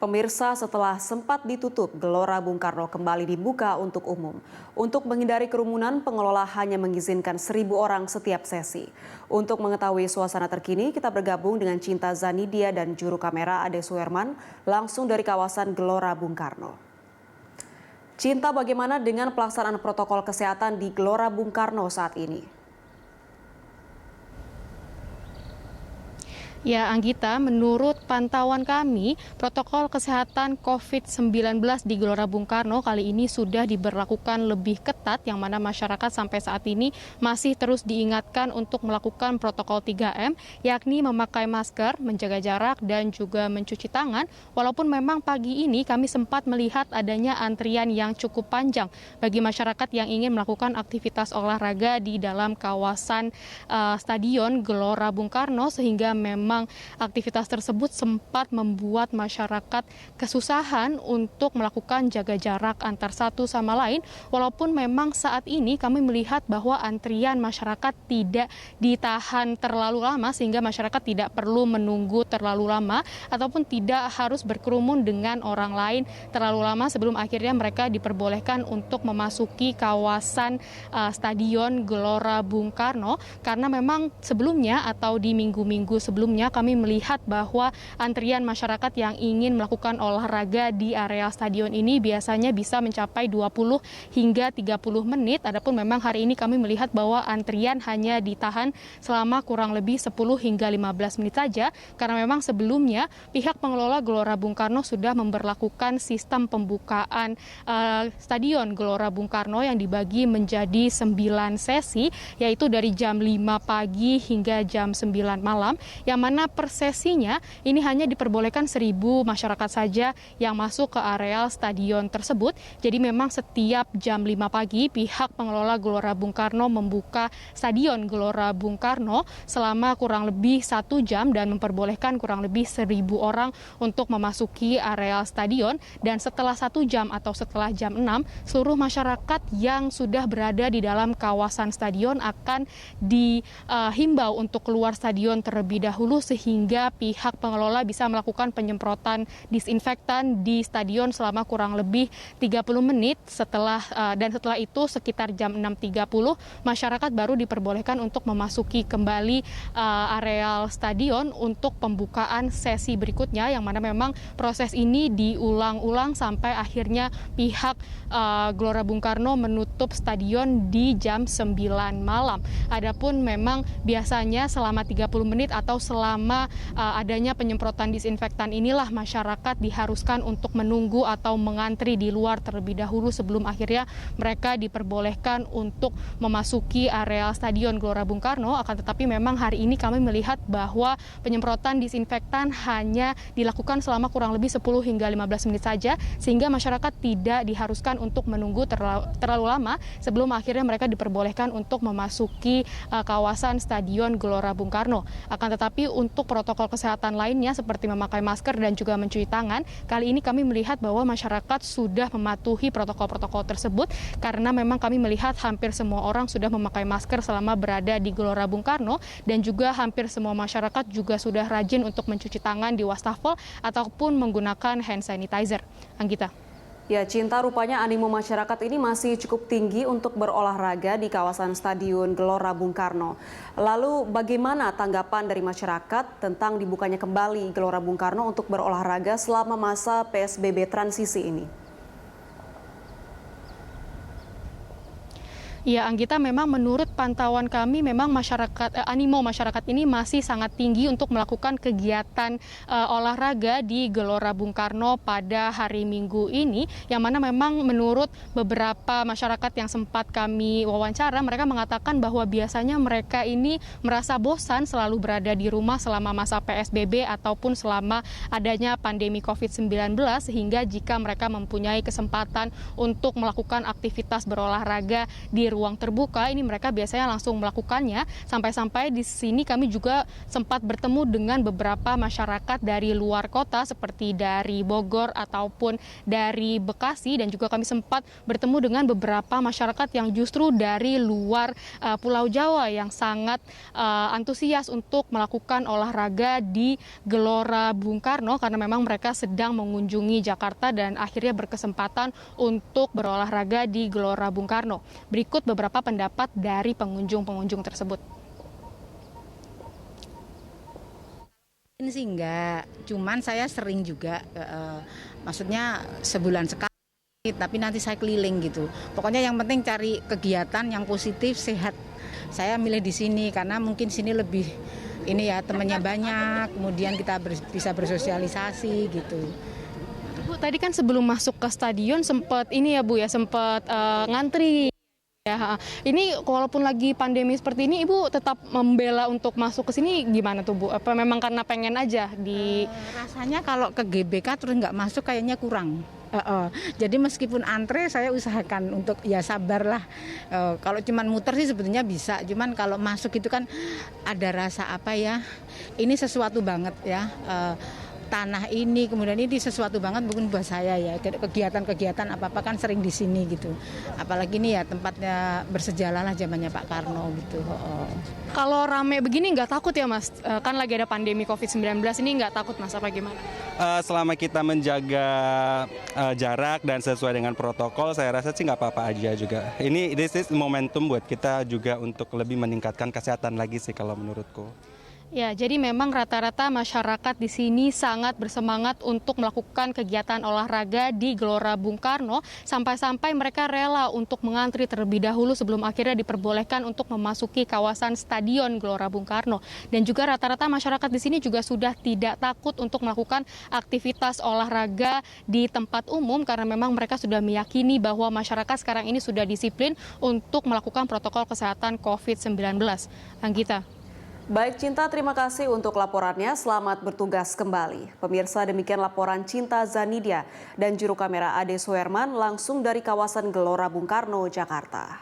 Pemirsa, setelah sempat ditutup, Gelora Bung Karno kembali dibuka untuk umum. Untuk menghindari kerumunan, pengelola hanya mengizinkan 1.000 orang setiap sesi. Untuk mengetahui suasana terkini, kita bergabung dengan Cinta Zanidia dan juru kamera Ade Suherman langsung dari kawasan Gelora Bung Karno. Cinta, bagaimana dengan pelaksanaan protokol kesehatan di Gelora Bung Karno saat ini? Ya, Anggita, menurut pantauan kami, protokol kesehatan COVID-19 di Gelora Bung Karno kali ini sudah diberlakukan lebih ketat, yang mana masyarakat sampai saat ini masih terus diingatkan untuk melakukan protokol 3M, yakni memakai masker, menjaga jarak, dan juga mencuci tangan. Walaupun memang pagi ini kami sempat melihat adanya antrian yang cukup panjang bagi masyarakat yang ingin melakukan aktivitas olahraga di dalam kawasan Stadion Gelora Bung Karno, sehingga memang aktivitas tersebut sempat membuat masyarakat kesusahan untuk melakukan jaga jarak antar satu sama lain. Walaupun memang saat ini kami melihat bahwa antrian masyarakat tidak ditahan terlalu lama, sehingga masyarakat tidak perlu menunggu terlalu lama ataupun tidak harus berkerumun dengan orang lain terlalu lama sebelum akhirnya mereka diperbolehkan untuk memasuki kawasan Stadion Gelora Bung Karno. Karena memang sebelumnya atau di minggu-minggu sebelumnya kami melihat bahwa antrian masyarakat yang ingin melakukan olahraga di area stadion ini biasanya bisa mencapai 20 hingga 30 menit. Adapun memang hari ini kami melihat bahwa antrian hanya ditahan selama kurang lebih 10 hingga 15 menit saja, karena memang sebelumnya pihak pengelola Gelora Bung Karno sudah memberlakukan sistem pembukaan stadion Gelora Bung Karno yang dibagi menjadi 9 sesi, yaitu dari jam 5 pagi hingga jam 9 malam, yang mana per sesinya ini hanya diperbolehkan 1.000 masyarakat saja yang masuk ke areal stadion tersebut. Jadi memang setiap jam 5 pagi pihak pengelola Gelora Bung Karno membuka stadion Gelora Bung Karno selama kurang lebih 1 jam dan memperbolehkan kurang lebih 1.000 orang untuk memasuki areal stadion. Dan setelah 1 jam atau setelah jam 6, seluruh masyarakat yang sudah berada di dalam kawasan stadion akan dihimbau untuk keluar stadion terlebih dahulu, sehingga pihak pengelola bisa melakukan penyemprotan disinfektan di stadion selama kurang lebih 30 menit dan setelah itu sekitar jam 6.30 masyarakat baru diperbolehkan untuk memasuki kembali areal stadion untuk pembukaan sesi berikutnya, yang mana memang proses ini diulang-ulang sampai akhirnya pihak Gelora Bung Karno menutup stadion di jam 9 malam. Adapun memang biasanya selama 30 menit atau selama adanya penyemprotan disinfektan inilah masyarakat diharuskan untuk menunggu atau mengantri di luar terlebih dahulu sebelum akhirnya mereka diperbolehkan untuk memasuki area stadion Gelora Bung Karno. Akan tetapi memang hari ini kami melihat bahwa penyemprotan disinfektan hanya dilakukan selama kurang lebih 10 hingga 15 menit saja, sehingga masyarakat tidak diharuskan untuk menunggu terlalu lama sebelum akhirnya mereka diperbolehkan untuk memasuki kawasan stadion Gelora Bung Karno. Akan tetapi untuk protokol kesehatan lainnya seperti memakai masker dan juga mencuci tangan, kali ini kami melihat bahwa masyarakat sudah mematuhi protokol-protokol tersebut, karena memang kami melihat hampir semua orang sudah memakai masker selama berada di Gelora Bung Karno, dan juga hampir semua masyarakat juga sudah rajin untuk mencuci tangan di wastafel ataupun menggunakan hand sanitizer. Anggita. Ya, Cinta, rupanya animo masyarakat ini masih cukup tinggi untuk berolahraga di kawasan Stadion Gelora Bung Karno. Lalu bagaimana tanggapan dari masyarakat tentang dibukanya kembali Gelora Bung Karno untuk berolahraga selama masa PSBB transisi ini? Ya, Anggita, memang menurut pantauan kami memang animo masyarakat ini masih sangat tinggi untuk melakukan kegiatan olahraga di Gelora Bung Karno pada hari Minggu ini, yang mana memang menurut beberapa masyarakat yang sempat kami wawancara, mereka mengatakan bahwa biasanya mereka ini merasa bosan selalu berada di rumah selama masa PSBB ataupun selama adanya pandemi COVID-19, sehingga jika mereka mempunyai kesempatan untuk melakukan aktivitas berolahraga di ruang terbuka, ini mereka biasanya langsung melakukannya. Sampai-sampai di sini kami juga sempat bertemu dengan beberapa masyarakat dari luar kota seperti dari Bogor ataupun dari Bekasi, dan juga kami sempat bertemu dengan beberapa masyarakat yang justru dari luar Pulau Jawa yang sangat antusias untuk melakukan olahraga di Gelora Bung Karno karena memang mereka sedang mengunjungi Jakarta dan akhirnya berkesempatan untuk berolahraga di Gelora Bung Karno. Berikut beberapa pendapat dari pengunjung-pengunjung tersebut. Ini sih enggak, cuman saya sering juga, maksudnya sebulan sekali, tapi nanti saya keliling gitu. Pokoknya yang penting cari kegiatan yang positif, sehat. Saya milih di sini karena mungkin sini lebih ini ya, temannya banyak, kemudian kita bisa bersosialisasi gitu. Bu, tadi kan sebelum masuk ke stadion sempat ini ya Bu ya, sempat ngantri. Ya, ini walaupun lagi pandemi seperti ini, Ibu tetap membela untuk masuk ke sini gimana tuh Bu? Apa memang karena pengen aja di... Rasanya kalau ke GBK terus nggak masuk kayaknya kurang. Jadi meskipun antre saya usahakan untuk ya sabarlah. Kalau cuman muter sih sebetulnya bisa, cuman kalau masuk itu kan ada rasa apa ya? Ini sesuatu banget ya. Tanah ini kemudian ini sesuatu banget mungkin buat saya ya, kegiatan-kegiatan apa-apa kan sering di sini gitu, apalagi ini ya tempatnya bersejarah lah zamannya Pak Karno gitu. Kalau rame begini nggak takut ya Mas? Kan lagi ada pandemi COVID-19 ini, nggak takut Mas apa gimana? Selama kita menjaga jarak dan sesuai dengan protokol, saya rasa sih nggak apa-apa aja juga. This is momentum buat kita juga untuk lebih meningkatkan kesehatan lagi sih kalau menurutku. Ya, jadi memang rata-rata masyarakat di sini sangat bersemangat untuk melakukan kegiatan olahraga di Gelora Bung Karno, sampai-sampai mereka rela untuk mengantri terlebih dahulu sebelum akhirnya diperbolehkan untuk memasuki kawasan Stadion Gelora Bung Karno. Dan juga rata-rata masyarakat di sini juga sudah tidak takut untuk melakukan aktivitas olahraga di tempat umum karena memang mereka sudah meyakini bahwa masyarakat sekarang ini sudah disiplin untuk melakukan protokol kesehatan COVID-19. Anggita. Baik Cinta, terima kasih untuk laporannya. Selamat bertugas kembali. Pemirsa, demikian laporan Cinta Zanidia dan juru kamera Ade Suherman langsung dari kawasan Gelora Bung Karno, Jakarta.